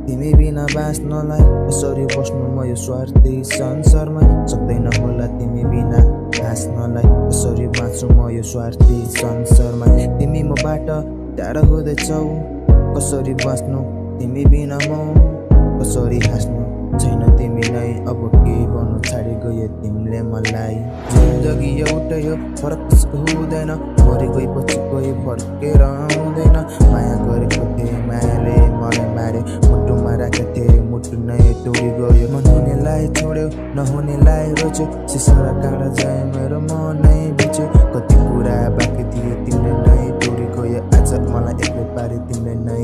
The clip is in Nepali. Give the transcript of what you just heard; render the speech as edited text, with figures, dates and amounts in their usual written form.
तिमी बिना बाँच्नलाई कसरी बस्नु म यो स्वार्थी संसारमा सक्दैन होला तिमी बिना हाँस्नलाई कसरी बाँच्छु म यो स्वार्थी संसारमा तिमी मबाट टाढा हुँदैछौ कसरी बाँच्नु तिमी बिना म कसरी हाँस्नु छैन तिमी नै अब के गर्नु छाडी गयो तिमीले मलाई जिन्दगी एउटै हो फरक कसको हुँदैन मरि गएपछि कोही फर्केर आउँदैन माया गरेको थिएँ मायाले मलाई मार्यो मुटुमा राखेको थिएँ मुटु नै तोडी गयो मन हुनेलाई छोड्यो नहुनेलाई रोज्यो सिसारा काँडा जाए मेरो मनै बिच्यो कति कुरा बाँकी थियो तिमीले नै तोडी गयो आज मलाई एक्लै पारे तिमीले नै